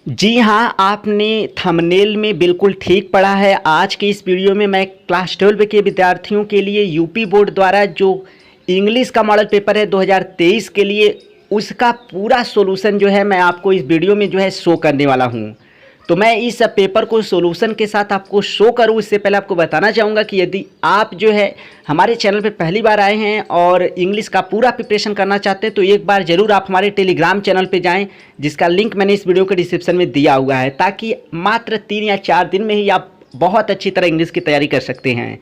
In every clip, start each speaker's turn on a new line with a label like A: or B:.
A: जी हाँ, आपने थंबनेल में बिल्कुल ठीक पढ़ा है। आज के इस वीडियो में मैं क्लास 12 के विद्यार्थियों के लिए यूपी बोर्ड द्वारा जो इंग्लिश का मॉडल पेपर है 2023 के लिए, उसका पूरा सॉल्यूशन जो है मैं आपको इस वीडियो में जो है शो करने वाला हूँ। तो मैं इस पेपर को सॉल्यूशन के साथ आपको शो करूँ इससे पहले आपको बताना चाहूँगा कि यदि आप जो है हमारे चैनल पे पहली बार आए हैं और इंग्लिश का पूरा प्रिपरेशन करना चाहते हैं तो एक बार ज़रूर आप हमारे टेलीग्राम चैनल पे जाएं, जिसका लिंक मैंने इस वीडियो के डिस्क्रिप्शन में दिया हुआ है, ताकि मात्र 3 या 4 दिन में ही आप बहुत अच्छी तरह इंग्लिश की तैयारी कर सकते हैं।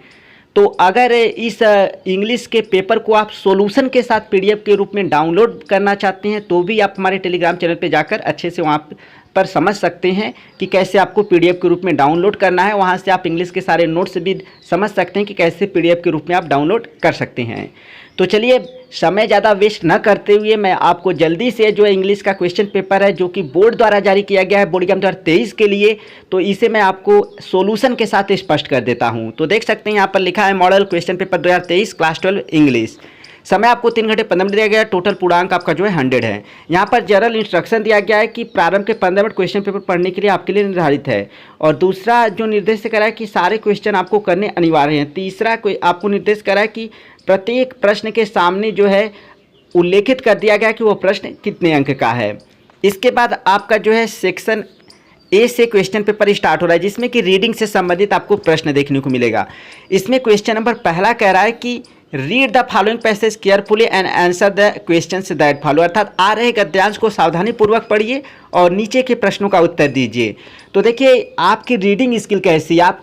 A: तो अगर इस इंग्लिश के पेपर को आप सॉल्यूशन के साथ पीडीएफ के रूप में डाउनलोड करना चाहते हैं तो भी आप हमारे टेलीग्राम चैनल पे जाकर अच्छे से वहाँ पर समझ सकते हैं कि कैसे आपको पीडीएफ के रूप में डाउनलोड करना है। वहाँ से आप इंग्लिश के सारे नोट्स भी समझ सकते हैं कि कैसे पीडीएफ के रूप में आप डाउनलोड कर सकते हैं। तो चलिए समय ज़्यादा वेस्ट न करते हुए मैं आपको जल्दी से जो इंग्लिश का क्वेश्चन पेपर है जो कि बोर्ड द्वारा जारी किया गया है बोर्ड एग्जाम 2023 के लिए, तो इसे मैं आपको सॉल्यूशन के साथ स्पष्ट कर देता हूं। तो देख सकते हैं यहाँ पर लिखा है model question paper 2023 class 12 English. समय आपको 3 घंटे 15 मिनट दिया गया है। टोटल पूर्णांक आपका जो है 100 है। यहाँ पर जनरल इंस्ट्रक्शन दिया गया है कि प्रारंभ के 15 मिनट क्वेश्चन पेपर पढ़ने के लिए आपके लिए निर्धारित है। और दूसरा जो निर्देश करा है कि सारे क्वेश्चन आपको करने अनिवार्य हैं। तीसरा आपको निर्देश करा है कि प्रत्येक प्रश्न के सामने जो है उल्लेखित कर दिया गया कि वो प्रश्न कितने अंक का है। इसके बाद आपका जो है सेक्शन ए से क्वेश्चन पेपर स्टार्ट हो रहा है, जिसमें कि रीडिंग से संबंधित आपको प्रश्न देखने को मिलेगा। इसमें क्वेश्चन नंबर पहला कह रहा है कि read the following passage carefully and answer the questions that follow, अर्थात आ रहे गद्यांश को सावधानीपूर्वक पढ़िए और नीचे के प्रश्नों का उत्तर दीजिए। तो देखिए आपकी रीडिंग स्किल कैसी है, आप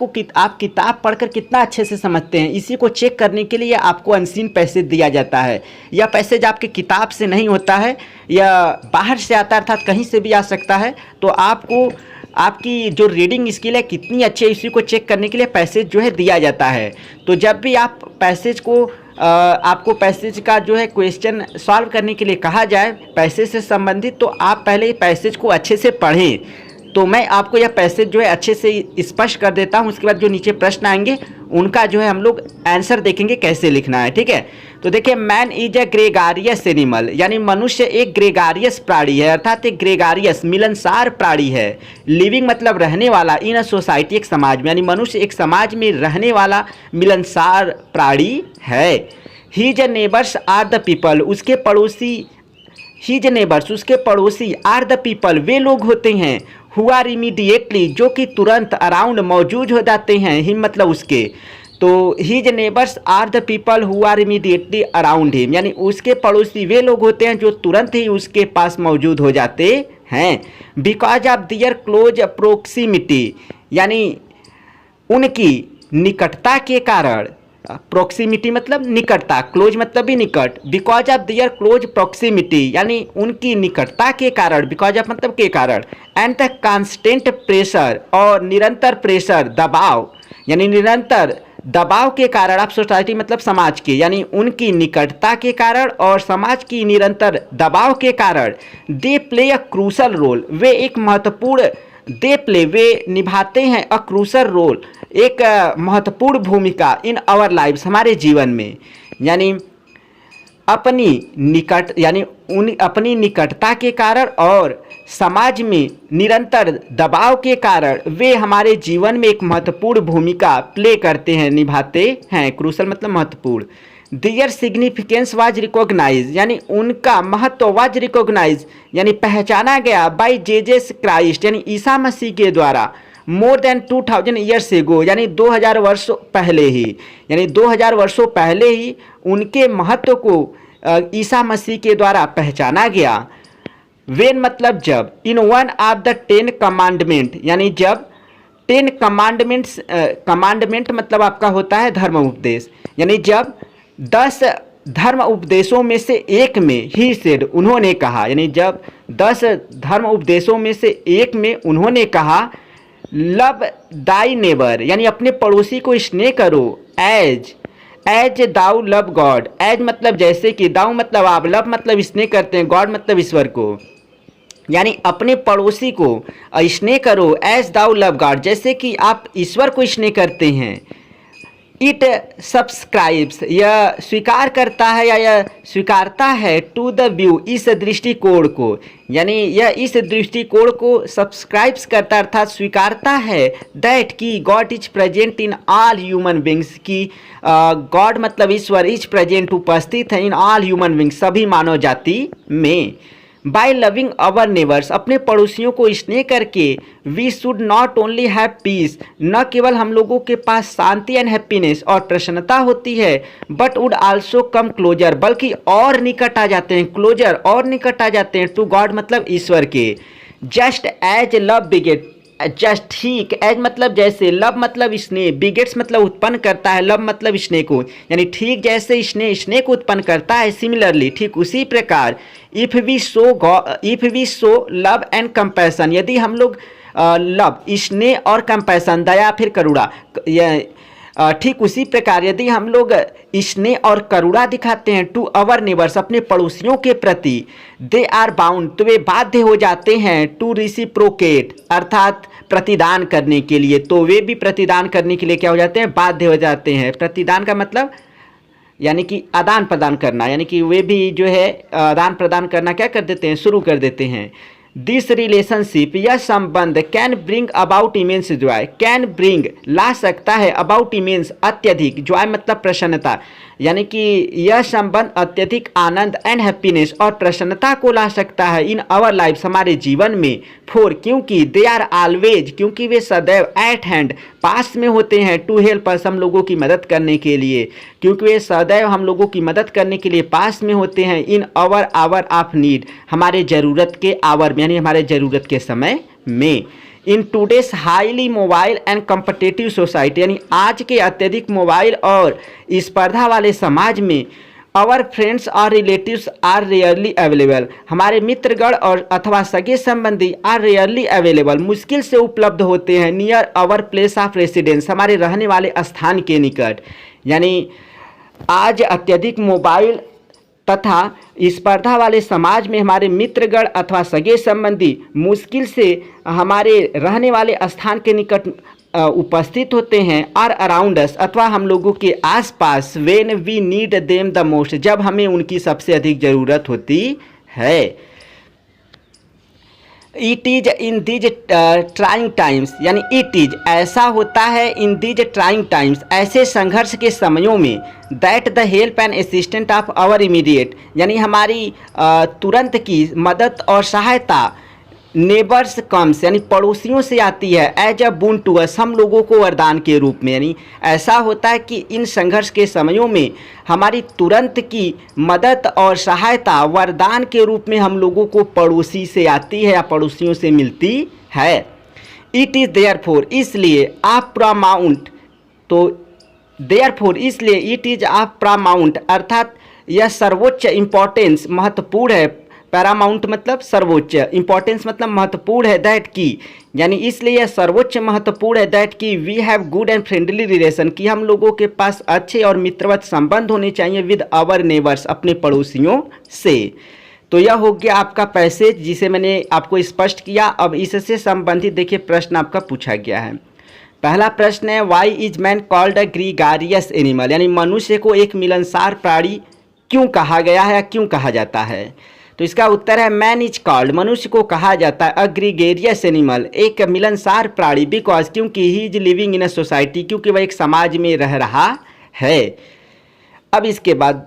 A: किताब पढ़कर कितना अच्छे से समझते हैं, इसी को चेक करने के लिए आपको अनसीन पैसेज दिया जाता है। यह पैसेज आपकी किताब से नहीं होता है, यह बाहर से आता है, अर्थात कहीं से भी आ सकता है। तो आपको आपकी जो रीडिंग स्किल है कितनी अच्छी है इसी को चेक करने के लिए पैसेज जो है दिया जाता है। तो जब भी आप पैसेज को आपको पैसेज का जो है क्वेश्चन सॉल्व करने के लिए कहा जाए पैसेज से संबंधित, तो आप पहले पैसेज को अच्छे से पढ़ें। तो मैं आपको यह पैसेज जो है अच्छे से स्पष्ट कर देता हूँ। उसके बाद जो नीचे प्रश्न आएंगे उनका जो है हम लोग आंसर देखेंगे कैसे लिखना है, ठीक है। तो देखिए मैन इज ए ग्रेगारियस एनिमल, यानी मनुष्य एक ग्रेगारियस प्राणी है, अर्थात एक ग्रेगारियस मिलनसार प्राणी है। लिविंग मतलब रहने वाला, इन अ सोसाइटी एक समाज में, यानी मनुष्य एक समाज में रहने वाला मिलनसार प्राणी है। His neighbours are the people, उसके पड़ोसी हीज नेबर्स उसके पड़ोसी आर द पीपल वे लोग होते हैं हु आर इमीडिएटली जो कि तुरंत अराउंड मौजूद हो जाते हैं, हिम मतलब उसके। तो his neighbours are the people who are immediately around him, यानी उसके पड़ोसी वे लोग होते हैं जो तुरंत ही उसके पास मौजूद हो जाते हैं। Because of their close proximity, यानी उनकी निकटता के कारण, प्रोक्सीमिटी मतलब निकटता, क्लोज मतलब भी निकट, because of their close proximity यानी उनकी निकटता के कारण, बिकॉज ऑफ मतलब के कारण, एंड द कांस्टेंट प्रेशर और निरंतर प्रेशर दबाव, यानी निरंतर दबाव के कारण, आप सोसाइटी मतलब समाज के, यानी उनकी निकटता के कारण और समाज की निरंतर दबाव के कारण, they play a crucial role, वे एक महत्वपूर्ण वे निभाते हैं अ क्रूशल रोल, एक महत्वपूर्ण भूमिका इन आवर लाइव्स हमारे जीवन में, यानी अपनी निकटता के कारण और समाज में निरंतर दबाव के कारण वे हमारे जीवन में एक महत्वपूर्ण भूमिका प्ले करते हैं, निभाते हैं। क्रूशल मतलब महत्वपूर्ण। दियर सिग्निफिकेंस वाज रिकॉग्नाइज, यानी उनका महत्व वाज रिकॉग्नाइज यानी पहचाना गया बाय जीसस क्राइस्ट, यानी ईसा मसीह के द्वारा, मोर देन 2000 ईयर्स एगो, यानी 2000 वर्षों पहले ही, यानी 2000 वर्षों पहले ही उनके महत्व को ईसा मसीह के द्वारा पहचाना गया। वेन मतलब जब, in one of the 10 commandment, यानी जब 10 कमांडमेंट्स, कमांडमेंट मतलब आपका होता है धर्म उपदेश, यानी जब 10 धर्म उपदेशों में से एक में ही सेड उन्होंने कहा, यानी जब 10 धर्म उपदेशों में से एक में उन्होंने कहा, लव दाई नेबर, यानी अपने पड़ोसी को स्नेह करो, as thou love God, as मतलब जैसे कि, दाउ मतलब आप, लव मतलब स्नेह करते हैं, गॉड मतलब ईश्वर को, यानी अपने पड़ोसी को स्नेह करो, एज दाउ लव गॉड, जैसे कि आप ईश्वर को स्नेह करते हैं। इट सब्सक्राइब्स, यह स्वीकार करता है या यह स्वीकारता है, टू द व्यू, इस दृष्टिकोण को, यानी यह इस दृष्टिकोण को सब्सक्राइब्स करता अर्थात स्वीकारता है, दैट की God is present in all human beings, की गॉड मतलब ईश्वर इज प्रेजेंट उपस्थित है इन ऑल ह्यूमन बींग्स, सभी मानव जाति में। बाय लविंग अवर नेबर्स, अपने पड़ोसियों को स्नेह करके, we should not only have peace, न केवल हम लोगों के पास शांति एंड हैप्पीनेस और प्रसन्नता होती है, but would also come closure, बल्कि और निकट आ जाते हैं, क्लोजर और निकट आ जाते हैं, टू गॉड मतलब ईश्वर के। जस्ट एज लव बिगेट, जस्ट ठीक, एज मतलब जैसे, लव मतलब स्नेह, बिगेट्स मतलब उत्पन्न करता है, लव मतलब स्नेह को, यानी ठीक जैसे स्नेह स्नेह को उत्पन्न करता है, सिमिलरली ठीक उसी प्रकार, if we show love and compassion, यदि हम लोग लव स्नेह और कंपैशन दया फिर करुणा, ठीक उसी प्रकार यदि हम लोग स्नेह और करुणा दिखाते हैं, टू अवर नेबर्स, अपने पड़ोसियों के प्रति, दे आर बाउंड, तो वे बाध्य हो जाते हैं, टू रिसिप्रोकेट, अर्थात प्रतिदान करने के लिए, तो वे भी प्रतिदान करने के लिए क्या हो जाते हैं, बाध्य हो जाते हैं। प्रतिदान का मतलब यानी कि आदान प्रदान करना, यानी कि वे भी जो है आदान प्रदान करना क्या कर देते हैं, शुरू कर देते हैं। दिस रिलेशनशिप, यह संबंध, can bring about immense joy, can bring ला सकता है, अबाउट इमेंस अत्यधिक, जॉय मतलब प्रसन्नता, यानी कि यह संबंध अत्यधिक आनंद एंड हैप्पीनेस और प्रसन्नता को ला सकता है, इन आवर लाइफ हमारे जीवन में, फोर क्योंकि, दे आर ऑलवेज क्योंकि वे सदैव, एट हैंड पास में होते हैं, टू हेल्प अस हम लोगों की मदद करने के लिए, क्योंकि वे सदैव हम लोगों की मदद करने के लिए पास में होते हैं, in our hour of need, हमारे ज़रूरत के आवर में, यानी हमारे ज़रूरत के समय में। In today's highly mobile and competitive society, यानी आज के अत्यधिक मोबाइल और स्पर्धा वाले समाज में, आवर फ्रेंड्स और रिलेटिव्स आर रेयरली अवेलेबल, हमारे मित्रगण और अथवा सगे संबंधी आर रेयरली अवेलेबल, मुश्किल से उपलब्ध होते हैं, near our place of residence, हमारे रहने वाले स्थान के निकट, यानी आज अत्यधिक मोबाइल तथा स्पर्धा वाले समाज में हमारे मित्रगण अथवा सगे संबंधी मुश्किल से हमारे रहने वाले स्थान के निकट उपस्थित होते हैं, और अराउंड अस अथवा हम लोगों के आसपास, when we need them the most, जब हमें उनकी सबसे अधिक ज़रूरत होती है। It is in these trying times, यानी इट इज ऐसा होता है, इन दीज ट्राइंग टाइम्स ऐसे संघर्ष के समयों में, that the help and assistant of our immediate, यानी हमारी तुरंत की मदद और सहायता, नेबर्स कम्स यानी पड़ोसियों से आती है, as a boon to us हम लोगों को वरदान के रूप में, यानी ऐसा होता है कि इन संघर्ष के समयों में हमारी तुरंत की मदद और सहायता वरदान के रूप में हम लोगों को पड़ोसी से आती है या पड़ोसियों से मिलती है। इट इज़ देयरफॉर इसलिए ऑफ पारामाउंट, तो देयरफॉर इसलिए, इट इज ऑफ पारामाउंट अर्थात यह सर्वोच्च इम्पोर्टेंस महत्वपूर्ण है, पैरामाउंट मतलब सर्वोच्च, इंपॉर्टेंस मतलब महत्वपूर्ण है, दैट की यानी इसलिए यह सर्वोच्च महत्वपूर्ण है, दैट की we have good and friendly relation, कि हम लोगों के पास अच्छे और मित्रवत संबंध होने चाहिए विद आवर नेबर्स अपने पड़ोसियों से। तो यह हो गया आपका पैसेज जिसे मैंने आपको स्पष्ट किया। अब इससे संबंधित देखिए प्रश्न आपका पूछा गया है। पहला प्रश्न है, why is man called a gregarious animal, यानी मनुष्य को एक मिलनसार प्राणी क्यों कहा गया है या क्यों कहा जाता है। तो इसका उत्तर है, मैन इज कॉल्ड मनुष्य को कहा जाता है अ ग्रीगेरियस एनिमल एक मिलनसार प्राणी, बिकॉज क्योंकि he is living in a society क्योंकि वह एक समाज में रह रहा है। अब इसके बाद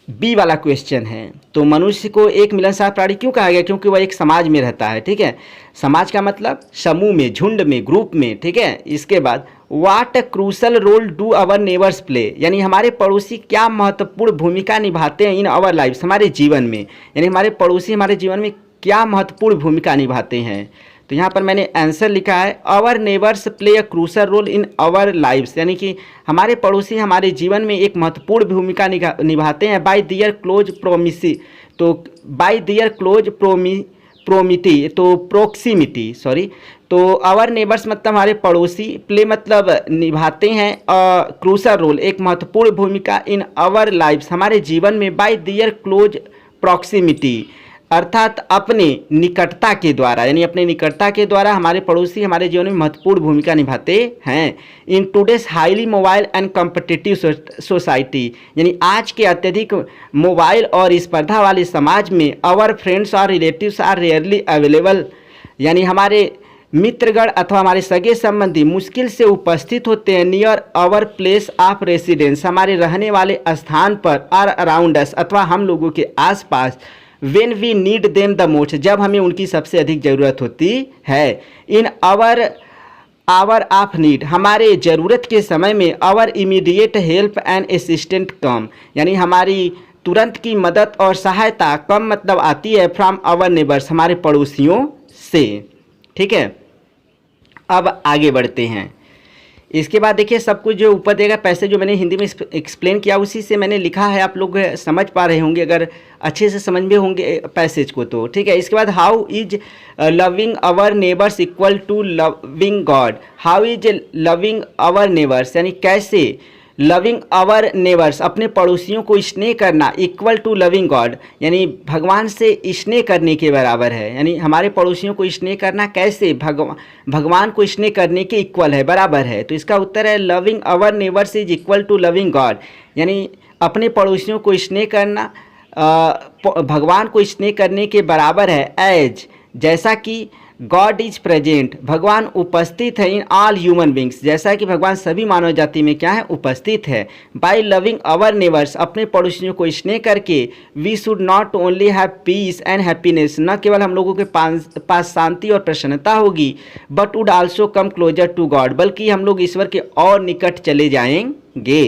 A: बी वाला क्वेश्चन है, तो मनुष्य को एक मिलनसार प्राणी क्यों कहा गया, क्योंकि वह एक समाज में रहता है। ठीक है, समाज का मतलब समूह में, झुंड में, ग्रुप में। ठीक है, इसके बाद what crucial role do our neighbours play, यानी हमारे पड़ोसी क्या महत्वपूर्ण भूमिका निभाते हैं इन आवर लाइफ हमारे जीवन में, यानी हमारे पड़ोसी हमारे जीवन में क्या महत्वपूर्ण भूमिका निभाते हैं। तो यहाँ पर मैंने आंसर लिखा है, our neighbours play a crucial role in our lives, यानी कि हमारे पड़ोसी हमारे जीवन में एक महत्वपूर्ण भूमिका निभाते हैं बाय दियर क्लोज प्रोमिसी, तो बाय दियर क्लोज प्रोमिटी, तो प्रोक्सीमिटी सॉरी, तो आवर नेबर्स मतलब हमारे पड़ोसी, प्ले मतलब निभाते हैं, क्रूशल रोल एक महत्वपूर्ण भूमिका इन आवर लाइव्स हमारे जीवन में, बाय दियर क्लोज प्रॉक्सिमिटी अर्थात अपने निकटता के द्वारा, यानी अपने निकटता के द्वारा हमारे पड़ोसी हमारे जीवन में महत्वपूर्ण भूमिका निभाते हैं। In today's highly mobile and competitive society, यानी आज के अत्यधिक मोबाइल और स्पर्धा वाले समाज में आवर फ्रेंड्स और रिलेटिव्स आर रेयरली अवेलेबल, यानी हमारे मित्रगण अथवा हमारे सगे संबंधी मुश्किल से उपस्थित होते हैं near our place of residence, हमारे रहने वाले स्थान पर, और अराउंड अस अथवा हम लोगों के आसपास, when we need them the most, जब हमें उनकी सबसे अधिक ज़रूरत होती है। इन आवर ऑफ नीड, हमारे ज़रूरत के समय में our immediate help and assistant come, यानी हमारी तुरंत की मदद और सहायता कम मतलब आती है फ्रॉम आवर नेबर्स, हमारे पड़ोसियों से। ठीक है, अब आगे बढ़ते हैं। इसके बाद देखिए सब कुछ जो ऊपर देगा पैसे जो मैंने हिंदी में एक्सप्लेन किया उसी से मैंने लिखा है, आप लोग समझ पा रहे होंगे अगर अच्छे से समझ में होंगे पैसेज को तो। ठीक है, इसके बाद how is loving our neighbours equal to loving God, how is loving our neighbours, यानी कैसे लविंग आवर नेबर्स, अपने पड़ोसियों को स्नेह करना, इक्वल टू लविंग गॉड, यानी भगवान से स्नेह करने के बराबर है। यानी हमारे पड़ोसियों को स्नेह करना कैसे भगवान को स्नेह करने के इक्वल है, बराबर है। तो इसका उत्तर है loving our neighbours is equal to loving God, यानी अपने पड़ोसियों को स्नेह करना भगवान को स्नेह करने के बराबर है। एज, जैसा कि गॉड इज प्रेजेंट, भगवान उपस्थित है इन ऑल ह्यूमन बींग्स, जैसा कि भगवान सभी मानव जाति में क्या है, उपस्थित है। बाय लविंग आवर नेबर्स, अपने पड़ोसियों को स्नेह करके, we should not only have peace and happiness, न केवल हम लोगों के पास शांति और प्रसन्नता होगी, but would also come closer to God, बल्कि हम लोग ईश्वर के और निकट चले जाएंगे।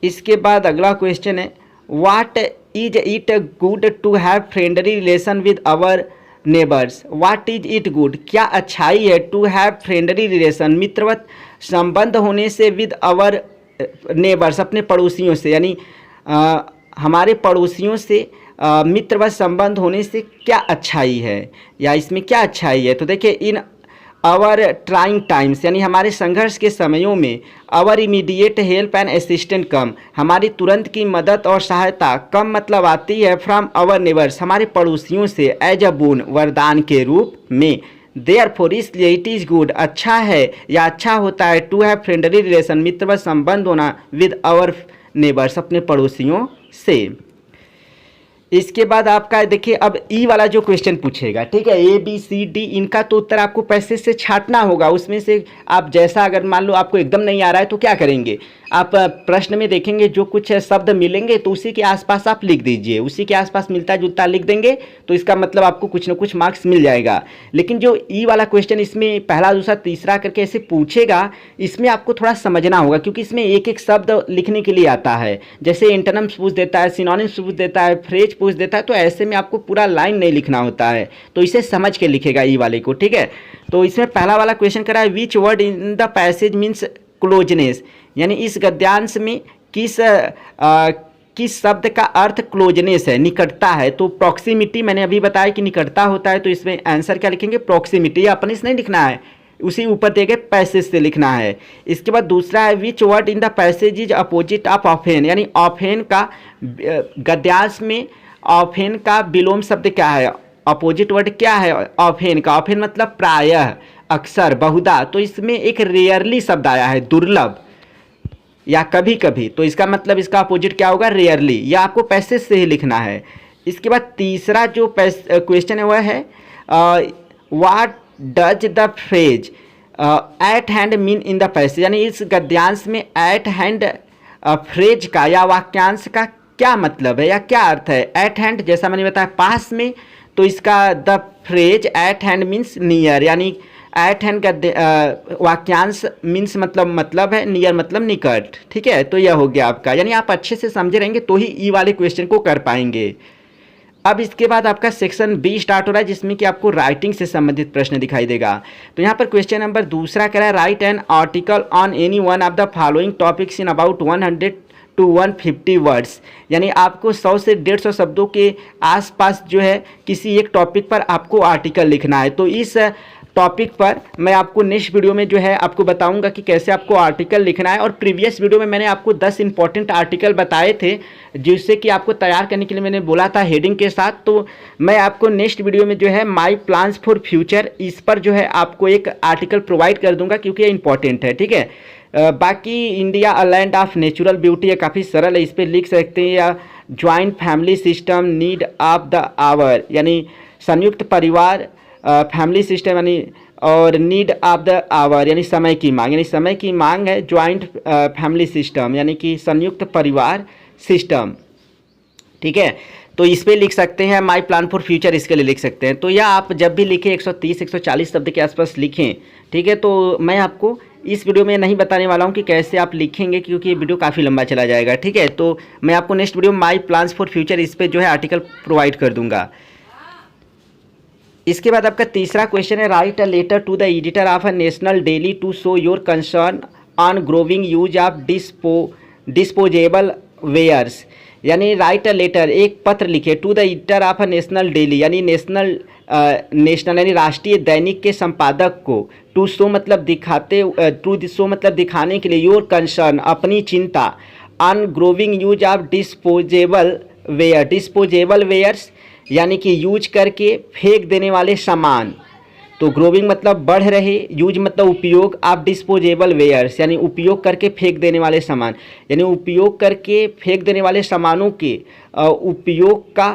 A: इसके बाद अगला क्वेश्चन है, what is it good to have friendly relation with our neighbours, what is it good, क्या अच्छाई है, टू हैव फ्रेंडली रिलेशन, मित्रवत संबंध होने से, विद आवर नेबर्स, अपने पड़ोसियों से, यानी हमारे पड़ोसियों से मित्रवत संबंध होने से क्या अच्छाई है, या इसमें क्या अच्छाई है। तो देखिए इन आवर ट्राइंग टाइम्स, यानी हमारे संघर्ष के समयों में, our immediate help and assistant come, हमारी तुरंत की मदद और सहायता कम मतलब आती है फ्रॉम आवर नेबर्स, हमारे पड़ोसियों से, एज अ बोन, वरदान के रूप में। देयरफॉर, इसलिए इट इज़ गुड, अच्छा है या अच्छा होता है, टू हैव फ्रेंडली रिलेशन, मित्रवत संबंध होना, विद आवर नेबर्स, अपने पड़ोसियों से। इसके बाद आपका देखिए अब ई वाला जो क्वेश्चन पूछेगा, ठीक है, ए बी सी डी, इनका तो उत्तर आपको पैसेज से छांटना होगा। उसमें से आप जैसा, अगर मान लो आपको एकदम नहीं आ रहा है तो क्या करेंगे, आप प्रश्न में देखेंगे जो कुछ शब्द मिलेंगे तो उसी के आसपास आप लिख दीजिए, उसी के आसपास मिलता जुलता लिख देंगे तो इसका मतलब आपको कुछ ना कुछ मार्क्स मिल जाएगा। लेकिन जो ई वाला क्वेश्चन इसमें पहला दूसरा तीसरा करके ऐसे पूछेगा, इसमें आपको थोड़ा समझना होगा, क्योंकि इसमें एक एक शब्द लिखने के लिए आता है। जैसे एंटोनिम्स पूछ देता है, सिनोनिम्स पूछ देता है, फ्रेज पूछ देता है, तो ऐसे में आपको पूरा लाइन नहीं लिखना होता है, तो इसे समझ के लिखेगा ई वाले को। ठीक है, तो इसमें पहला वाला क्वेश्चन करा है, which word in the passage means closeness, यानी इस गद्यांश में किस शब्द का अर्थ क्लोजनेस है, निकटता है। तो प्रॉक्सिमिटी, मैंने अभी बताया कि निकटता होता है, तो इसमें आंसर क्या लिखेंगे, प्रॉक्सिमिटी, अपने से नहीं लिखना है, उसी ऊपर दिए गए पैसेज से लिखना है। इसके बाद दूसरा है, which word in the passage is opposite of often, यानी ऑफेन का गद्यांश में ऑफेन का विलोम शब्द क्या है, अपोजिट वर्ड क्या है ऑफेन का, ऑफेन मतलब प्रायः, अक्सर, बहुधा, तो इसमें एक रेयरली शब्द आया है, दुर्लभ या कभी कभी, तो इसका मतलब इसका अपोजिट क्या होगा, रेयरली, या आपको पैसेज से ही लिखना है। इसके बाद तीसरा जो क्वेश्चन है वह है, what does the phrase eight hand mean in the passage, यानी इस गद्यांश में एट हैंड फ्रेज का या वाक्यांश का क्या मतलब है या क्या अर्थ है। एट हैंड जैसा मैंने बताया पास में, तो इसका the phrase eight hand means near, यानी एट हैंड का वाक्यांश मीन्स मतलब है, नियर मतलब निकट। ठीक है, तो यह हो गया आपका, यानी आप अच्छे से समझे रहेंगे तो ही ई वाले क्वेश्चन को कर पाएंगे। अब इसके बाद आपका सेक्शन बी स्टार्ट हो रहा है, जिसमें कि आपको राइटिंग से संबंधित प्रश्न दिखाई देगा। तो यहाँ पर क्वेश्चन नंबर दूसरा कह रहा है, right an article on any one of the following topics in about to 150 words, यानी आपको 100 से 150 शब्दों के आसपास जो है किसी एक टॉपिक पर आपको आर्टिकल लिखना है। तो इस टॉपिक पर मैं आपको नेक्स्ट वीडियो में जो है आपको बताऊंगा कि कैसे आपको आर्टिकल लिखना है। और प्रीवियस वीडियो में मैंने आपको 10 इंपॉर्टेंट आर्टिकल बताए थे जिससे कि आपको तैयार करने के लिए मैंने बोला था हेडिंग के साथ। तो मैं आपको नेक्स्ट वीडियो में जो है माई प्लान्स फॉर फ्यूचर, इस पर जो है आपको एक आर्टिकल प्रोवाइड कर दूंगा क्योंकि ये इंपॉर्टेंट है, ठीक है। बाकी India a land of natural beauty है, काफ़ी सरल है, इस पर लिख सकते हैं। या joint family system need of the hour, यानी संयुक्त परिवार फैमिली सिस्टम यानी और नीड ऑफ द आवर यानी समय की मांग, यानी समय की मांग है ज्वाइंट फैमिली सिस्टम यानी कि संयुक्त परिवार सिस्टम, ठीक है। तो इस पे लिख सकते हैं माई प्लान फॉर फ्यूचर, इसके लिए लिख सकते हैं। तो यह आप जब भी लिखें 130-140 शब्द के आसपास लिखें, ठीक है। तो मैं आपको इस वीडियो में नहीं बताने वाला हूं कि कैसे आप लिखेंगे क्योंकि ये वीडियो काफ़ी लंबा चला जाएगा, ठीक है। तो मैं आपको next video my plans for future इस पर जो है आर्टिकल प्रोवाइड कर दूंगा। इसके बाद आपका तीसरा क्वेश्चन है write a letter to the editor of a national daily to show your concern on growing use of disposable wares, यानी राइट अ लेटर, एक पत्र लिखे to the editor of a national daily, यानी national यानी राष्ट्रीय दैनिक के संपादक को, टू शो मतलब दिखाते, टू शो मतलब दिखाने के लिए, योर कंसर्न अपनी चिंता, on growing use of disposable wares यानी कि यूज करके फेंक देने वाले सामान। तो ग्रोविंग मतलब बढ़ रहे, यूज मतलब उपयोग, ऑफ डिस्पोजेबल वेयर्स यानी उपयोग करके फेंक देने वाले सामान, यानी उपयोग करके फेंक देने वाले सामानों के उपयोग का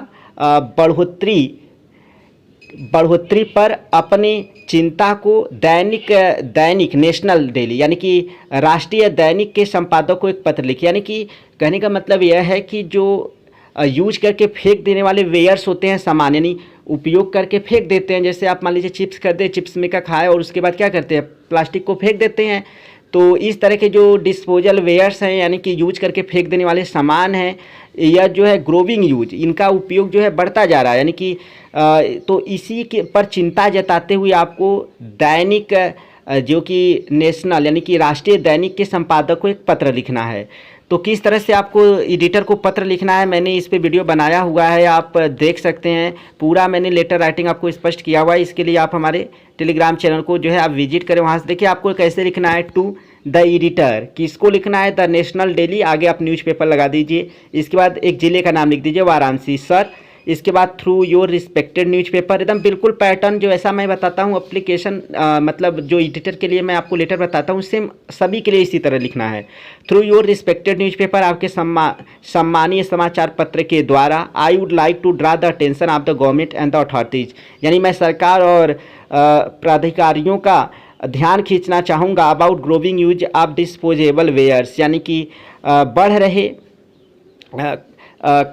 A: बढ़ोतरी पर अपनी चिंता को दैनिक नेशनल डेली यानी कि राष्ट्रीय दैनिक के संपादक को एक पत्र लिखे। यानी कि कहने का मतलब यह है कि जो यूज करके फेंक देने वाले वेयर्स होते हैं सामान, यानी उपयोग करके फेंक देते हैं। जैसे आप मान लीजिए चिप्स खरीदे, चिप्स में का खाए और उसके बाद क्या करते हैं, प्लास्टिक को फेंक देते हैं। तो इस तरह के जो डिस्पोजल वेयर्स हैं यानी कि यूज करके फेंक देने वाले सामान हैं, यह जो है ग्रोविंग यूज, इनका उपयोग जो है बढ़ता जा रहा है, यानी कि तो इसी के पर चिंता जताते हुए आपको दैनिक जो कि नेशनल यानी कि राष्ट्रीय दैनिक के संपादक को एक पत्र लिखना है। तो किस तरह से आपको एडिटर को पत्र लिखना है मैंने इस पे वीडियो बनाया हुआ है, आप देख सकते हैं। पूरा मैंने लेटर राइटिंग आपको स्पष्ट किया हुआ है। इसके लिए आप हमारे टेलीग्राम चैनल को जो है आप विजिट करें, वहाँ से देखिए आपको कैसे लिखना है। टू द एडिटर, किसको लिखना है, द नेशनल डेली, आगे आप न्यूज़पेपर लगा दीजिए। इसके बाद एक ज़िले का नाम लिख दीजिए, वाराणसी सर। इसके बाद थ्रू योर रिस्पेक्टेड न्यूज़पेपर, एकदम बिल्कुल पैटर्न जो ऐसा मैं बताता हूँ एप्लीकेशन मतलब जो एडिटर के लिए मैं आपको लेटर बताता हूँ सेम सभी के लिए इसी तरह लिखना है। थ्रू योर रिस्पेक्टेड न्यूज़पेपर, आपके सम्मानीय समाचार पत्र के द्वारा, I would like to draw the attention of the government and the authorities, यानी मैं सरकार और प्राधिकारियों का ध्यान खींचना चाहूँगा about growing use of disposable wares, यानी कि बढ़ रहे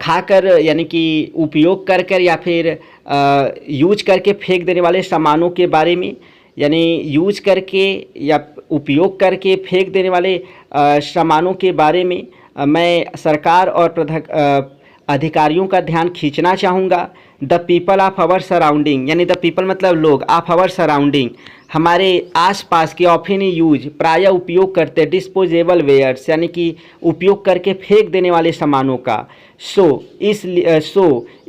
A: खाकर यानी कि उपयोग कर कर या फिर यूज करके फेंक देने वाले सामानों के बारे में, यानी यूज करके या उपयोग करके फेंक देने वाले सामानों के बारे में मैं सरकार और अधिकारियों का ध्यान खींचना चाहूँगा। The people of our surrounding, यानी द पीपल मतलब लोग, ऑफ आवर सराउंडिंग हमारे आसपास के, ऑफन यूज प्रायः उपयोग करते, डिस्पोजेबल वेयर्स यानी कि उपयोग करके फेंक देने वाले सामानों का।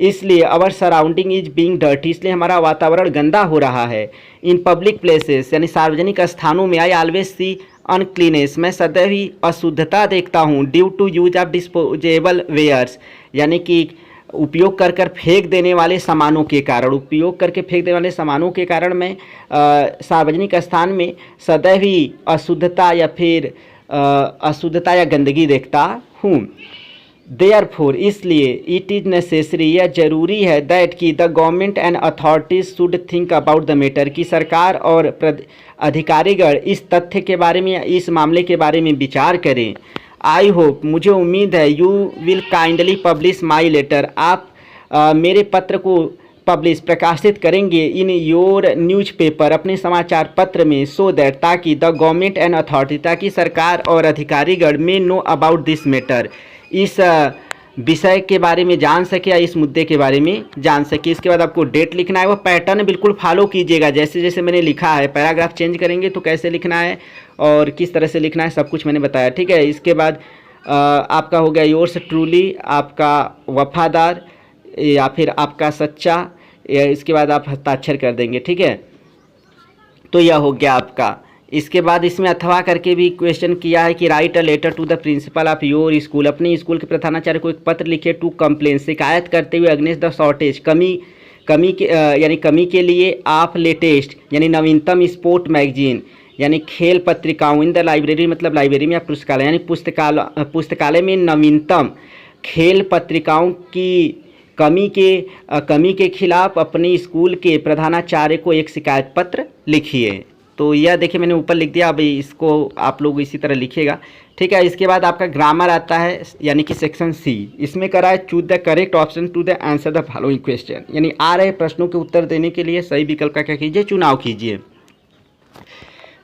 A: इसलिए our surrounding is being dirty, इसलिए हमारा वातावरण गंदा हो रहा है। इन पब्लिक प्लेसेस यानी सार्वजनिक स्थानों में, आई ऑलवेज सी अनक्लीनेस, मैं सदैव ही अशुद्धता देखता हूँ। Due to use of disposable wares, यानी कि उपयोग कर कर फेंक देने वाले सामानों के कारण, उपयोग करके फेंक देने वाले सामानों के कारण मैं सार्वजनिक स्थान में सदैव ही अशुद्धता या गंदगी देखता हूँ। देयरफॉर, इसलिए, इट इज़ नेसेसरी, यह जरूरी है, दैट कि the government and authorities should think about the matter, कि सरकार और अधिकारीगण इस तथ्य के बारे में, इस मामले के बारे में विचार करें। आई होप, मुझे उम्मीद है, you will kindly publish my letter, आप मेरे पत्र को प्रकाशित करेंगे इन योर न्यूज़पेपर, अपने समाचार पत्र में, सो दैट, ताकि द गवर्नमेंट एंड अथॉरिटी, ताकि सरकार और अधिकारीगण में नो अबाउट दिस मैटर, इस विषय के बारे में जान सके या इस मुद्दे के बारे में जान सके। इसके बाद आपको डेट लिखना है, वो पैटर्न बिल्कुल फॉलो कीजिएगा जैसे जैसे मैंने लिखा है। पैराग्राफ चेंज करेंगे तो कैसे लिखना है और किस तरह से लिखना है सब कुछ मैंने बताया, ठीक है। इसके बाद आपका हो गया योर्स ट्रूली, आपका वफादार, या फिर आपका सच्चा, या इसके बाद आप हस्ताक्षर कर देंगे। ठीक है, तो यह हो गया आपका। इसके बाद इसमें अथवा करके भी क्वेश्चन किया है कि write a letter to the principal of your school, अपने स्कूल के प्रधानाचार्य को एक पत्र लिखे टू कंप्लेन, शिकायत करते हुए अगेंस्ट द शॉर्टेज, कमी के लिए आप लेटेस्ट यानी नवीनतम स्पोर्ट मैगजीन यानी खेल पत्रिकाओं इन द लाइब्रेरी, मतलब लाइब्रेरी में या पुस्तकालय यानी पुस्तकालय में नवीनतम खेल पत्रिकाओं की कमी के खिलाफ अपने स्कूल के प्रधानाचार्य को एक शिकायत पत्र लिखिए। तो यह देखिए मैंने ऊपर लिख दिया, अब इसको आप लोग इसी तरह लिखिएगा। ठीक है, इसके बाद आपका ग्रामर आता है यानी कि सेक्शन सी। इसमें करा है choose the correct option to the answer the following question, यानी आ रहे प्रश्नों के उत्तर देने के लिए सही विकल्प का क्या कीजिए, चुनाव कीजिए।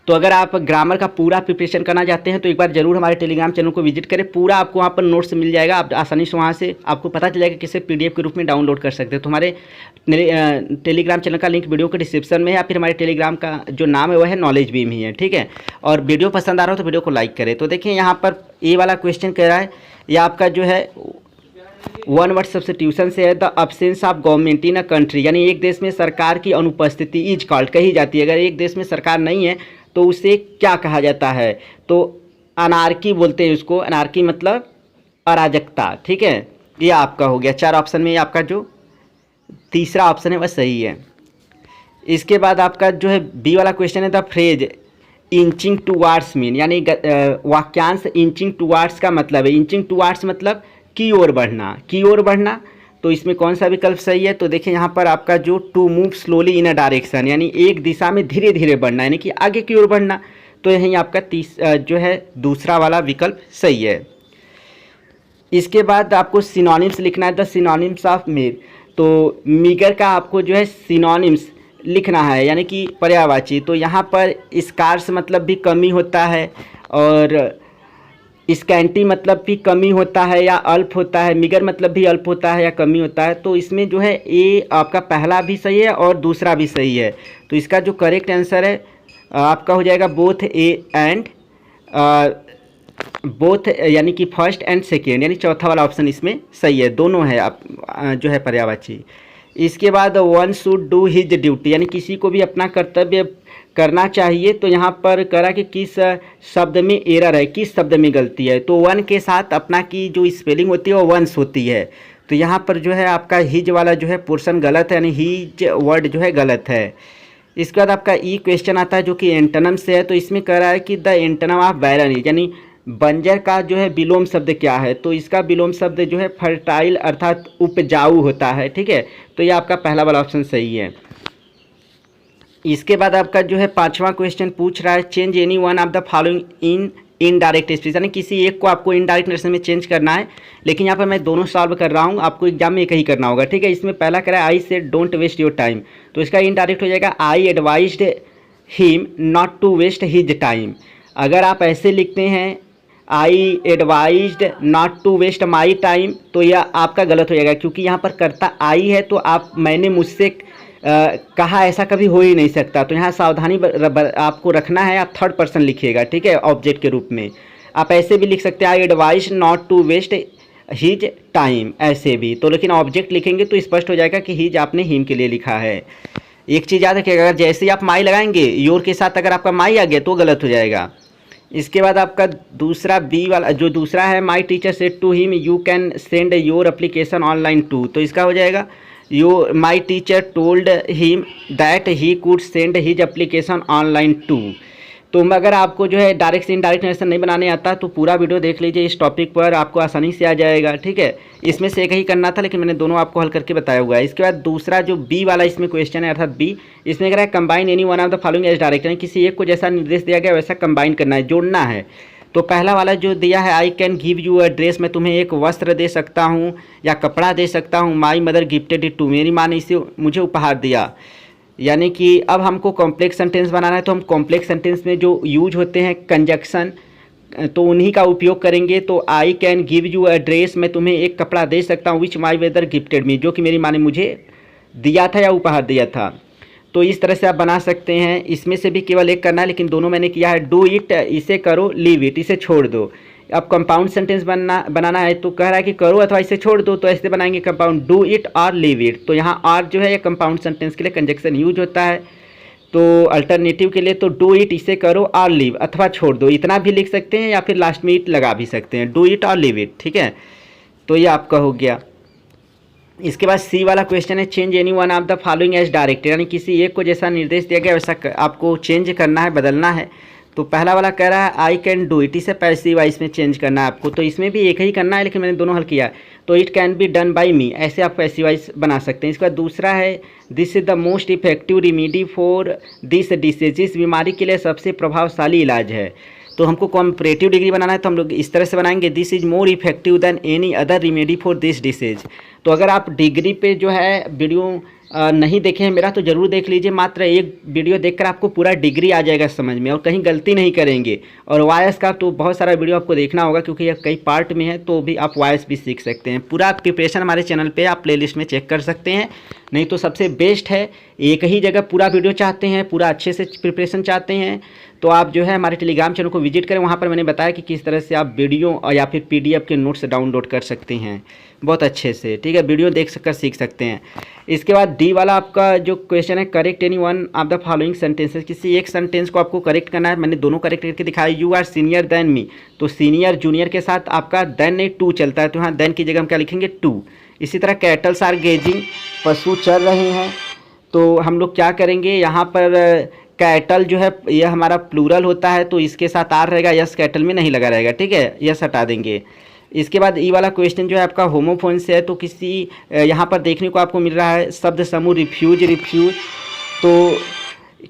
A: तो अगर आप ग्रामर का पूरा प्रिपरेशन करना चाहते हैं तो एक बार जरूर हमारे टेलीग्राम चैनल को विजिट करें, पूरा आपको वहाँ पर नोट्स मिल जाएगा। आप आसानी से वहाँ से आपको पता चल जाएगा किसे पीडीएफ के रूप में डाउनलोड कर सकते हैं। तो हमारे टेलीग्राम चैनल का लिंक वीडियो के डिस्क्रिप्शन में है, या फिर हमारे टेलीग्राम का जो नाम है वह है नॉलेज बीम ही है। ठीक है, और वीडियो पसंद आ रहा हो तो वीडियो को लाइक करें। तो देखिए यहाँ पर ये वाला क्वेश्चन कह रहा है, यह आपका जो है वन वर्ड सब्स्टिट्यूशन से है, the absence of government in a country, यानी एक देश में सरकार की अनुपस्थिति इज कॉल्ड कही जाती है। अगर एक देश में सरकार नहीं है तो उसे क्या कहा जाता है, तो अनार्की बोलते हैं उसको। अनार्की मतलब अराजकता। ठीक है, ये आपका हो गया। 4 ऑप्शन में आपका जो तीसरा ऑप्शन है वह सही है। इसके बाद आपका जो है बी वाला क्वेश्चन है, the phrase inching towards mean, यानी वाक्यांश इंचिंग टूवार्ड्स का मतलब है, इंचिंग टूवार्ड्स मतलब की ओर बढ़ना, की ओर बढ़ना। तो इसमें कौन सा विकल्प सही है, तो देखिए यहाँ पर आपका जो to move slowly in a direction, यानी एक दिशा में धीरे धीरे बढ़ना, यानी कि आगे की ओर बढ़ना। तो यहीं आपका जो है दूसरा वाला विकल्प सही है। इसके बाद आपको सिनोनिम्स लिखना है, द सिनोनिम्स ऑफ मीर। तो मीगर का आपको जो है सिनोनिम्स लिखना है, यानी कि पर्यायवाची। तो यहाँ पर स्कार्स मतलब भी कमी होता है, और स्कैंटी मतलब भी कमी होता है या अल्प होता है, मिगर मतलब भी अल्प होता है या कमी होता है। तो इसमें जो है ए आपका पहला भी सही है और दूसरा भी सही है। तो इसका जो करेक्ट आंसर है आपका हो जाएगा बोथ ए एंड बोथ, यानी कि फर्स्ट एंड सेकेंड, यानी चौथा वाला ऑप्शन इसमें सही है, दोनों है आप जो है पर्यायवाची। इसके बाद one should do his duty, यानी किसी को भी अपना कर्तव्य करना चाहिए। तो यहाँ पर करा कि किस शब्द में एरर है, किस शब्द में गलती है। तो वन के साथ अपना की जो स्पेलिंग होती है वो वंस होती है। तो यहाँ पर जो है आपका हिज वाला जो है पोर्शन गलत है, यानी हिज वर्ड जो है गलत है। इसके बाद आपका ई क्वेश्चन आता है जो कि एंटोनिम से है। तो इसमें कह रहा है कि the antonym of barren is, यानी बंजर का जो है विलोम शब्द क्या है। तो इसका विलोम शब्द जो है फर्टाइल अर्थात उपजाऊ होता है। ठीक है, तो ये आपका पहला वाला ऑप्शन सही है। इसके बाद आपका जो है 5वां क्वेश्चन पूछ रहा है, change any one of the following in indirect speech, यानी किसी एक को आपको इनडायरेक्ट नरेशन में चेंज करना है। लेकिन यहाँ पर मैं दोनों सॉल्व कर रहा हूँ, आपको एग्जाम में एक ही करना होगा। ठीक है, इसमें पहला करा आई से डोंट वेस्ट योर टाइम। तो इसका इनडायरेक्ट हो जाएगा I advised him not to waste his time. अगर आप ऐसे लिखते हैं I advised not to waste my time, तो यह आपका गलत हो जाएगा, क्योंकि यहाँ पर कर्ता आई है। तो आप मैंने मुझसे कहा ऐसा कभी हो ही नहीं सकता। तो यहाँ सावधानी आपको रखना है, आप थर्ड पर्सन लिखिएगा। ठीक है, ऑब्जेक्ट के रूप में आप ऐसे भी लिख सकते हैं, I advise not to waste his time, ऐसे भी। तो लेकिन ऑब्जेक्ट लिखेंगे तो स्पष्ट हो जाएगा कि हिज आपने हिम के लिए लिखा है। एक चीज़ याद रखिएगा, अगर जैसे ही आप माई लगाएंगे योर के साथ अगर आपका माई आ गया तो गलत हो जाएगा। इसके बाद आपका दूसरा बी वाला जो दूसरा है, my teacher said to him you can send your application online too. तो इसका हो जाएगा my teacher told him that he could send his application online too. तो अगर आपको जो है डायरेक्ट से इनडायरेक्ट नरेशन नहीं बनाने आता तो पूरा वीडियो देख लीजिए इस टॉपिक पर, आपको आसानी से आ जाएगा। ठीक है, इसमें से एक ही करना था लेकिन मैंने दोनों आपको हल करके बताया हुआ है। इसके बाद दूसरा जो बी वाला इसमें क्वेश्चन है अर्थात बी, इसमें कह रहा है combine any one of the following as direct, यानी किसी एक को जैसा निर्देश दिया गया वैसा कंबाइन करना है, जोड़ना है। तो पहला वाला जो दिया है I can give you a dress, मैं तुम्हें एक वस्त्र दे सकता हूँ या कपड़ा दे सकता हूँ। My mother gifted it to, मेरी माँ ने इसे मुझे उपहार दिया। यानी कि अब हमको कॉम्प्लेक्स सेंटेंस बनाना है, तो हम कॉम्प्लेक्स सेंटेंस में जो यूज होते हैं कंजक्शन, तो उन्हीं का उपयोग करेंगे। तो I can give you a dress, मैं तुम्हें एक कपड़ा दे सकता हूँ, विच माई मदर गिफ्टेड मी, जो कि मेरी माँ ने मुझे दिया था या उपहार दिया था। तो इस तरह से आप बना सकते हैं। इसमें से भी केवल एक करना है, लेकिन दोनों मैंने किया है। डू इट, इसे करो, लीव इट, इसे छोड़ दो। अब कंपाउंड सेंटेंस बनाना है तो कह रहा है कि करो अथवा इसे छोड़ दो, तो ऐसे बनाएंगे कंपाउंड, डू इट और लीव इट। तो यहाँ और जो है ये कंपाउंड सेंटेंस के लिए कंजक्शन यूज होता है। तो अल्टरनेटिव के लिए तो डू इट इसे करो और लीव अथवा छोड़ दो, इतना भी लिख सकते हैं या फिर लास्ट में इट लगा भी सकते हैं, डू इट और लीव इट। ठीक है, तो ये आपका हो गया। इसके बाद सी वाला क्वेश्चन है change any one of the following as directed, यानी किसी एक को जैसा निर्देश दिया गया वैसा आपको चेंज करना है, बदलना है। तो पहला वाला कह रहा है आई कैन डू इट, इसे पैसिव वॉइस में चेंज करना है आपको, तो इसमें भी एक ही करना है लेकिन मैंने दोनों हल किया। तो it can be done by me, ऐसे आप पैसिव वॉइस बना सकते हैं। इसके बाद दूसरा है this is the most effective remedy for this disease, इस बीमारी के लिए सबसे प्रभावशाली इलाज है। तो हमको कॉम्परेटिव डिग्री बनाना है तो हम लोग इस तरह से बनाएंगे this is more effective than any other remedy for this disease. तो अगर आप डिग्री पे जो है वीडियो नहीं देखे हैं मेरा तो ज़रूर देख लीजिए, मात्र एक वीडियो देखकर आपको पूरा डिग्री आ जाएगा समझ में और कहीं गलती नहीं करेंगे। और वॉइस का तो बहुत सारा वीडियो आपको देखना होगा क्योंकि यह कई पार्ट में है, तो भी आप वॉइस भी सीख सकते हैं। पूरा प्रिपरेशन हमारे चैनल पे आप प्लेलिस्ट में चेक कर सकते हैं, नहीं तो सबसे बेस्ट है एक ही जगह पूरा वीडियो चाहते हैं, पूरा अच्छे से प्रिपरेशन चाहते हैं तो आप जो है हमारे टेलीग्राम चैनल को विजिट करें। वहाँ पर मैंने बताया कि किस तरह से आप वीडियो और या फिर PDF के नोट्स डाउनलोड कर सकते हैं बहुत अच्छे से। ठीक है, वीडियो देख कर सीख सकते हैं। इसके बाद डी वाला आपका जो क्वेश्चन है correct any one of the following sentences, किसी एक सेंटेंस को आपको करेक्ट करना है। मैंने दोनों करेक्ट करके दिखाया। You are senior than me, तो सीनियर जूनियर के साथ आपका देन नहीं टू चलता है, तो यहाँ देन की जगह हम क्या लिखेंगे टू। इसी तरह कैटल्स आर गेजिंग, पशु चल रहे हैं, तो हम लोग क्या करेंगे यहाँ पर कैटल जो है यह हमारा प्लूरल होता है तो इसके साथ आर रहेगा, यस कैटल में नहीं लगा रहेगा। ठीक है, यस हटा देंगे। इसके बाद ई वाला क्वेश्चन जो है आपका होमोफोन से है, तो किसी यहाँ पर देखने को आपको मिल रहा है शब्द समूह रिफ्यूज, रिफ्यूज, तो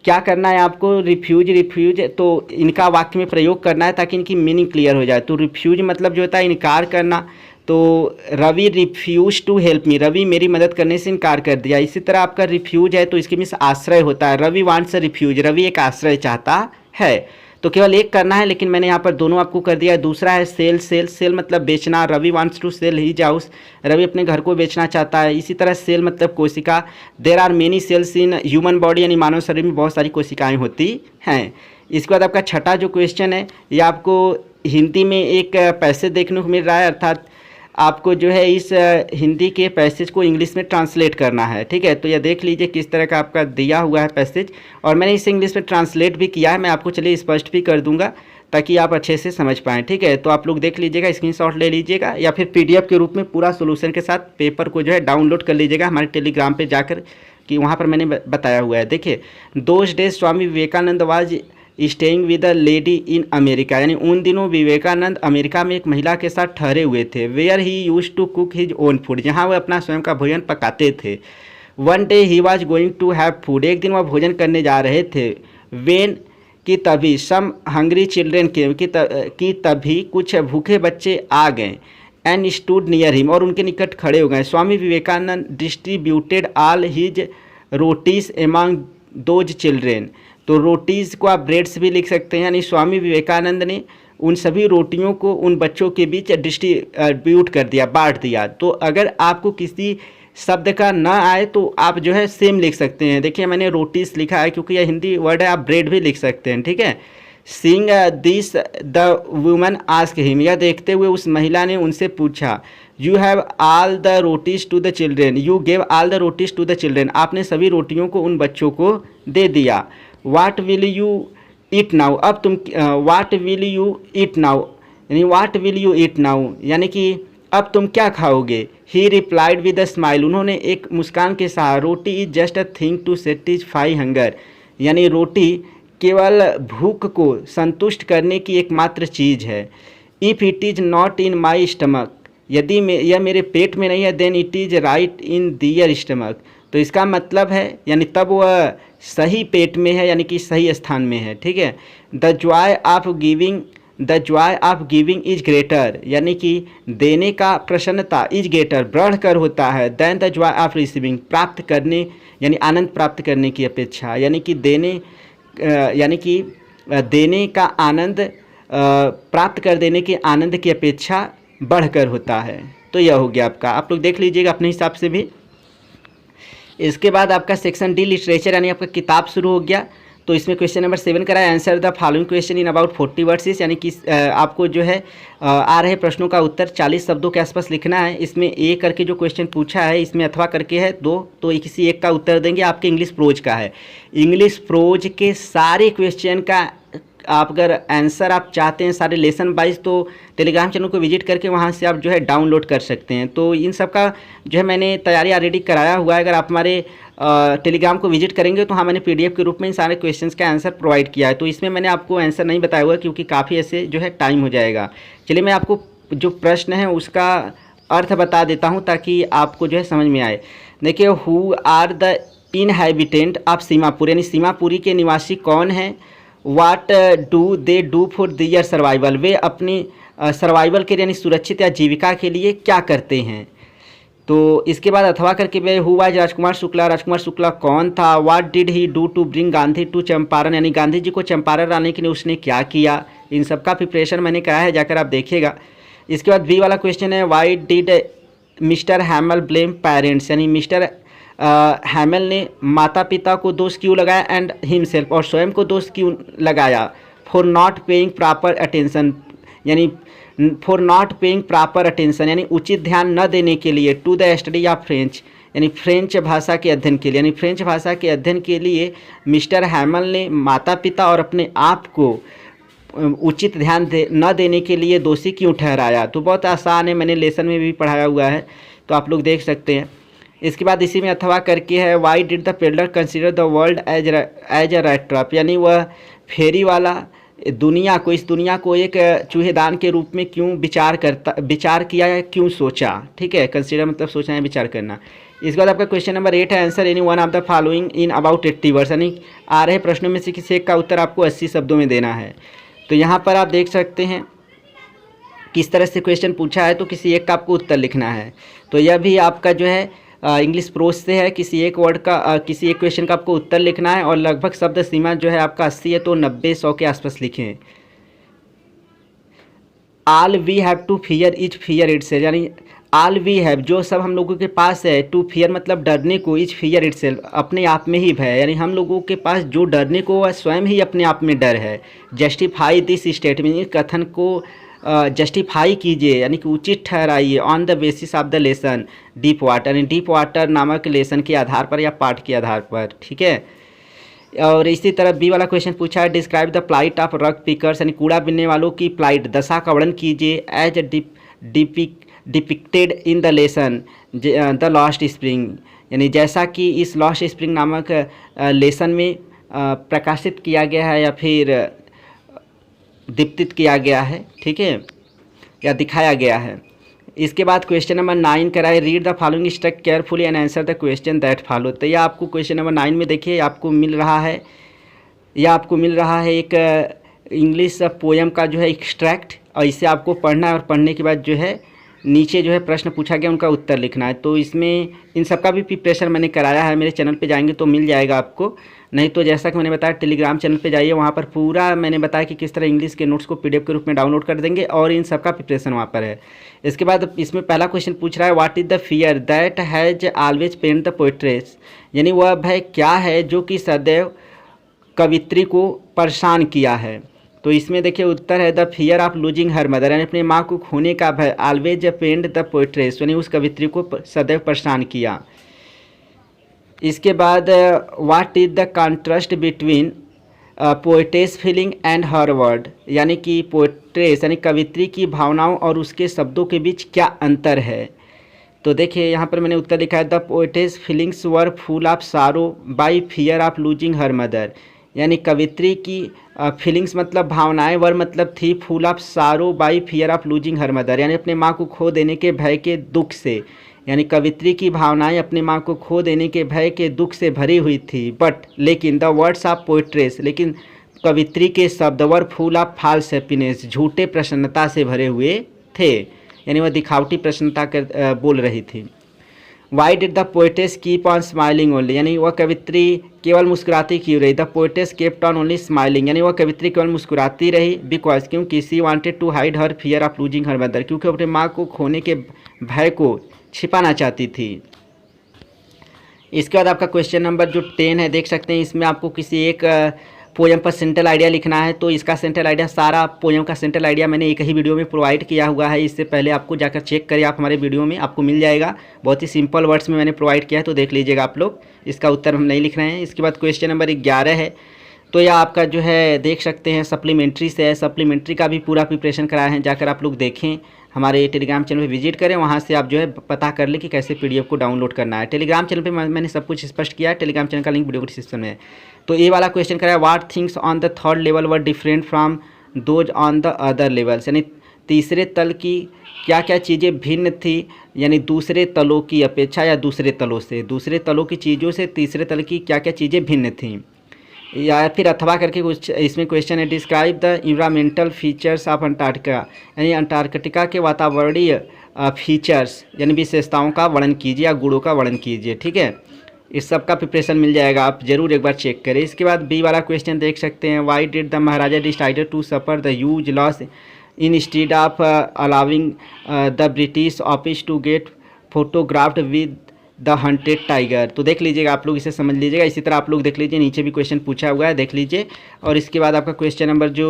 A: क्या करना है आपको रिफ्यूज, रिफ्यूज तो इनका वाक्य में प्रयोग करना है ताकि इनकी मीनिंग क्लियर हो जाए। तो रिफ्यूज मतलब जो होता है इनकार करना, तो Ravi refuse to help me, Ravi मेरी मदद करने से इनकार कर दिया। इसी तरह आपका रिफ्यूज है तो इसके मीन्स आश्रय होता है, रवि वांट्स रिफ्यूज, रवि एक आश्रय चाहता है। तो केवल एक करना है लेकिन मैंने यहाँ पर दोनों आपको कर दिया है। दूसरा है सेल, सेल, सेल मतलब बेचना, Ravi wants to sell his house, Ravi अपने घर को बेचना चाहता है। इसी तरह सेल मतलब कोशिका, there are many cells in human body, यानी मानव शरीर में बहुत सारी कोशिकाएँ होती हैं। इसके बाद आपका छठा जो क्वेश्चन है ये आपको हिंदी में एक पैसेज देखने को मिल रहा है, अर्थात आपको जो है इस हिंदी के पैसेज को इंग्लिश में ट्रांसलेट करना है। ठीक है, तो यह देख लीजिए किस तरह का आपका दिया हुआ है पैसेज, और मैंने इसे इंग्लिश में ट्रांसलेट भी किया है। मैं आपको चलिए स्पष्ट भी कर दूंगा ताकि आप अच्छे से समझ पाएँ। ठीक है, तो आप लोग देख लीजिएगा, स्क्रीनशॉट ले लीजिएगा या फिर PDF के रूप में पूरा सोल्यूशन के साथ पेपर को जो है डाउनलोड कर लीजिएगा हमारे टेलीग्राम पर जाकर, कि वहाँ पर मैंने बताया हुआ है। देखिए, those days Swami Vivekananda was staying with a lady in America, यानी उन दिनों विवेकानंद अमेरिका में एक महिला के साथ ठहरे हुए थे। Where he use to cook his own food, जहाँ वह अपना स्वयं का भोजन पकाते थे। One day he was going to have food, एक दिन वह भोजन करने जा रहे थे। वेन की तभी सम हंग्री चिल्ड्रेन की तभी कुछ भूखे बच्चे आ गए। एंड स्टूड नियर हिम, और उनके निकट खड़े हो गए। Swami Vivekananda distributed all his rotis among those children, तो रोटीज़ को आप ब्रेड्स भी लिख सकते हैं, यानी स्वामी विवेकानंद ने उन सभी रोटियों को उन बच्चों के बीच डिस्ट्रीब्यूट कर दिया, बांट दिया। तो अगर आपको किसी शब्द का ना आए तो आप जो है सेम लिख सकते हैं। देखिए मैंने रोटीज़ लिखा है क्योंकि यह हिंदी वर्ड है, आप ब्रेड भी लिख सकते हैं। ठीक है, seeing this the woman ask him, यह देखते हुए उस महिला ने उनसे पूछा। You have all the rotis to the children, you gave all the rotis to the children, आपने सभी रोटियों को उन बच्चों को दे दिया। What will you eat now, अब तुम what will you eat now, यानी what will you eat now, यानी कि अब तुम क्या खाओगे। He replied with a smile, उन्होंने एक मुस्कान के साथ, roti is just a thing to satisfy hunger, यानी रोटी केवल भूख को संतुष्ट करने की एकमात्र चीज़ है। If it is not in my stomach, यदि यह मेरे पेट में नहीं है, then it is right in their stomach, तो इसका मतलब है यानी तब वह सही पेट में है, यानी कि सही स्थान में है। ठीक है, the joy of giving is greater, यानी कि देने का प्रसन्नता इज ग्रेटर बढ़कर होता है, then the joy of receiving, प्राप्त करने यानी आनंद प्राप्त करने की अपेक्षा, यानी कि देने का आनंद प्राप्त कर देने के आनंद की अपेक्षा बढ़कर होता है। तो यह हो गया आपका, आप लोग देख लीजिएगा अपने हिसाब से भी। इसके बाद आपका सेक्शन डी लिटरेचर यानी आपका किताब शुरू हो गया। तो इसमें क्वेश्चन नंबर 7 करा है, answer the following question in about 40 versus, यानी कि आपको जो है आ रहे प्रश्नों का उत्तर 40 शब्दों के आसपास लिखना है। इसमें ए करके जो क्वेश्चन पूछा है, इसमें अथवा करके है 2, तो किसी एक का उत्तर देंगे। आपके इंग्लिश प्रोज का है, इंग्लिश प्रोज के सारे क्वेश्चन का आप अगर आंसर आप चाहते हैं सारे लेसन वाइज, तो टेलीग्राम चैनल को विजिट करके वहाँ से आप जो है डाउनलोड कर सकते हैं। तो इन सब का जो है मैंने तैयारी ऑलरेडी कराया हुआ है। अगर आप हमारे टेलीग्राम को विजिट करेंगे तो हाँ, मैंने पीडीएफ के रूप में इन सारे क्वेश्चंस का आंसर प्रोवाइड किया है। तो इसमें मैंने आपको आंसर नहीं बताया हुआ क्योंकि काफ़ी ऐसे जो है टाइम हो जाएगा। चलिए मैं आपको जो प्रश्न है उसका अर्थ बता देता हूँ ताकि आपको जो है समझ में आए। देखिए, who are the inhabitant of Seemapur, यानी सीमापुरी के निवासी कौन हैं। What do they do for their survival, वे अपनी सर्वाइवल के लिए यानी सुरक्षित या जीविका के लिए क्या करते हैं। तो इसके बाद अथवा करके वे हु वाज राजकुमार शुक्ला, राजकुमार शुक्ला कौन था। What did he do to bring Gandhi to Champaran, यानी गांधी जी को चंपारण लाने के लिए उसने क्या किया। इन सब का प्रिपरेशन मैंने कराया है, जाकर आप देखिएगा। इसके बाद बी वाला क्वेश्चन है, why did mister हैमल blame parents, यानी मिस्टर हैमल ने माता पिता को दोष क्यों लगाया एंड हिमसेल्फ, और स्वयं को दोष क्यों लगाया। For not paying proper attention, यानी for not paying proper attention, यानी उचित ध्यान न देने के लिए। To the study of French, यानी फ्रेंच भाषा के अध्ययन के लिए, यानी फ्रेंच भाषा के अध्ययन के लिए मिस्टर हैमल ने माता पिता और अपने आप को उचित ध्यान न देने के लिए दोषी क्यों ठहराया। तो बहुत आसान है, मैंने लेसन में भी पढ़ाया हुआ है, तो आप लोग देख सकते हैं। इसके बाद इसी में अथवा करके है, why did the peddler consider the world as a rat trap, यानी वह फेरी वाला दुनिया को, इस दुनिया को एक चूहेदान के रूप में क्यों विचार किया या क्यों सोचा। ठीक है, कंसिडर मतलब सोचना है, विचार करना। इसके बाद आपका क्वेश्चन नंबर 8 है, answer any one of the following in about 80 words, यानी आ रहे प्रश्नों में से किसी एक का उत्तर आपको 80 शब्दों में देना है। तो यहाँ पर आप देख सकते हैं किस तरह से क्वेश्चन पूछा है, तो किसी एक का आपको उत्तर लिखना है। तो यह भी आपका जो है इंग्लिश प्रोज से है, किसी एक वर्ड का किसी एक क्वेश्चन का आपको उत्तर लिखना है, और लगभग शब्द सीमा जो है आपका 80 है, तो 90-100 के आसपास लिखें। All we have to fear is fear itself, यानी ऑल वी हैव जो सब हम लोगों के पास है, टू फियर मतलब डरने को, इज फियर इटसेल्फ अपने आप में ही भय, यानी हम लोगों के पास जो डरने को वह स्वयं ही अपने आप में डर है। जस्टिफाई दिस स्टेटमेंट, इस कथन को जस्टिफाई कीजिए, यानी कि उचित ठहराइए। On the basis of the lesson deep water, यानी डीप वाटर नामक लेसन के आधार पर या पाठ के आधार पर। ठीक है, और इसी तरह बी वाला क्वेश्चन पूछा है, डिस्क्राइब द प्लाइट ऑफ रग पिकर्स, यानी कूड़ा बिनने वालों की प्लाइट दशा का वर्णन कीजिए। As depicted in the lesson the lost spring, यानी जैसा कि इस लॉस्ट स्प्रिंग नामक लेसन में प्रकाशित किया गया है या फिर दीप्तित किया गया है। ठीक है, या दिखाया गया है। इसके बाद क्वेश्चन नंबर 9 कराए, read the following struct carefully and answer the question that follow. तो यह आपको क्वेश्चन नंबर 9 में देखिए आपको मिल रहा है एक इंग्लिश पोएम का जो है एक्सट्रैक्ट, और इसे आपको पढ़ना है, और पढ़ने के बाद जो है नीचे जो है प्रश्न पूछा गया उनका उत्तर लिखना है। तो इसमें इन सब का भी प्रिपरेशन मैंने कराया है, मेरे चैनल पे जाएंगे तो मिल जाएगा आपको, नहीं तो जैसा कि मैंने बताया टेलीग्राम चैनल पे जाइए, वहाँ पर पूरा मैंने बताया कि किस तरह इंग्लिश के नोट्स को पीडीएफ के रूप में डाउनलोड कर देंगे, और इन सब का प्रिपरेशन वहाँ पर है। इसके बाद इसमें पहला क्वेश्चन पूछ रहा है, what is the fear that has always pained the poetess, यानी वह भय क्या है जो कि सदैव कवित्री को परेशान किया है। तो इसमें देखिए उत्तर है, the fear of losing her mother, यानी अपने माँ को खोने का भय। ऑलवेज पेंड द पोएट्रेस, यानी उस कवित्री को सदैव परेशान किया। इसके बाद what is the contrast between poetess feeling and her word, यानी कि पोएट्रेस यानी कवित्री की भावनाओं और उसके शब्दों के बीच क्या अंतर है। तो देखिए यहाँ पर मैंने उत्तर लिखा है, the poetess feelings were full of सारो by fear of losing her mother, यानी कवित्री की फीलिंग्स मतलब भावनाएं, वर मतलब थी, फुल ऑफ सारो by fear of losing her mother, यानी अपने माँ को खो देने के भय के दुख से, यानी कवित्री की भावनाएं अपने माँ को खो देने के भय के दुख से भरी हुई थी। बट लेकिन द वर्ड्स ऑफ पोएट्रेस, लेकिन कवित्री के शब्द were full of false happiness, झूठे प्रसन्नता से भरे हुए थे, यानी वह दिखावटी प्रसन्नता कर बोल रही थी। Why did the poetess keep on smiling only, यानी वह कवित्री केवल मुस्कुराती क्यों रही। The poetess kept on only smiling, यानी वह कवित्री केवल मुस्कुराती रही। बिकॉज क्योंकि she wanted to hide her fear of losing her mother, क्योंकि अपने माँ को खोने के भय को छिपाना चाहती थी। इसके बाद आपका क्वेश्चन नंबर जो 10 है, देख सकते हैं इसमें आपको किसी एक पोएम पर सेंट्रल आइडिया लिखना है तो इसका सेंट्रल आइडिया, सारा पोएम का सेंट्रल आइडिया मैंने एक ही वीडियो में प्रोवाइड किया हुआ है। इससे पहले आपको जाकर चेक करिए, आप हमारे वीडियो में आपको मिल जाएगा। बहुत ही सिंपल वर्ड्स में मैंने प्रोवाइड किया है, तो देख लीजिएगा आप लोग। इसका उत्तर हम नहीं लिख रहे हैं। इसके बाद क्वेश्चन नंबर 11 है, तो यह आपका जो है देख सकते हैं सप्लीमेंट्री से है। सप्लीमेंट्री का भी पूरा प्रिपरेशन कराया है, जाकर आप लोग देखें, हमारे टेलीग्राम चैनल पे विजिट करें, वहाँ से आप जो है पता कर लें कि कैसे पीडीएफ को डाउनलोड करना है। टेलीग्राम चैनल पे मैंने सब कुछ स्पष्ट किया है, टेलीग्राम चैनल का लिंक वीडियो डिस्क्रिप्शन में है। तो ये वाला क्वेश्चन कराया, what things on the third level were different from those on the other levels, यानी तीसरे तल की क्या क्या चीज़ें भिन्न थी, यानी दूसरे तलों की अपेक्षा या दूसरे तलों से, दूसरे तलों की चीज़ों से तीसरे तल की क्या क्या चीज़ें भिन्न थीं। या फिर अथवा करके कुछ इसमें क्वेश्चन है, describe the environmental features of Antarctica, यानी अंटार्कटिका के वातावरणीय फीचर्स यानी विशेषताओं का वर्णन कीजिए या गुणों का वर्णन कीजिए। ठीक है, इस सब का प्रिपरेशन मिल जाएगा, आप जरूर एक बार चेक करें। इसके बाद बी वाला क्वेश्चन देख सकते हैं, why did the maharaja decided to suffer the huge loss instead of allowing the British office to get photographed with the hunted tiger. तो देख लीजिएगा आप लोग, इसे समझ लीजिएगा। इसी तरह आप लोग देख लीजिए, नीचे भी क्वेश्चन पूछा हुआ है, देख लीजिए। और इसके बाद आपका क्वेश्चन नंबर जो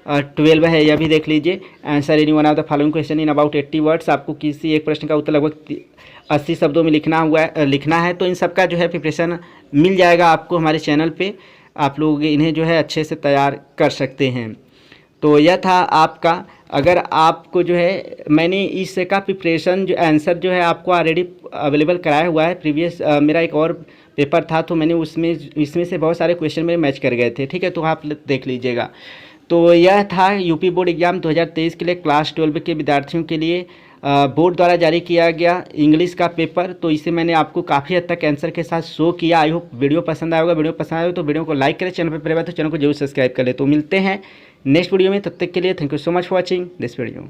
A: 12 है, यह भी देख लीजिए। Answer any one of the following question in about 80 words, आपको किसी एक प्रश्न का उत्तर लगभग 80 शब्दों में लिखना है। तो इन सब का जो है प्रिपरेशन मिल जाएगा आपको हमारे चैनल पर, आप लोग इन्हें जो है अच्छे से तैयार कर सकते हैं। तो यह था आपका, अगर आपको जो है मैंने इसका प्रिपरेशन जो आंसर जो है आपको ऑलरेडी अवेलेबल कराया हुआ है। प्रीवियस मेरा एक और पेपर था, तो मैंने इसमें से बहुत सारे क्वेश्चन मेरे मैच कर गए थे। ठीक है, तो आप देख लीजिएगा। तो यह था यूपी बोर्ड एग्जाम 2023 के लिए क्लास 12 के विद्यार्थियों के लिए बोर्ड द्वारा जारी किया गया इंग्लिश का पेपर। तो इसे मैंने आपको काफ़ी हद तक आंसर के साथ शो किया। आई होप वीडियो पसंद आएगा। वीडियो पसंद आए तो वीडियो को लाइक करें, चैनल पर पहली बार तो चैनल को जरूर सब्सक्राइब कर ले। तो मिलते हैं नेक्स्ट वीडियो में, तब तक के लिए thank you so much for watching this video.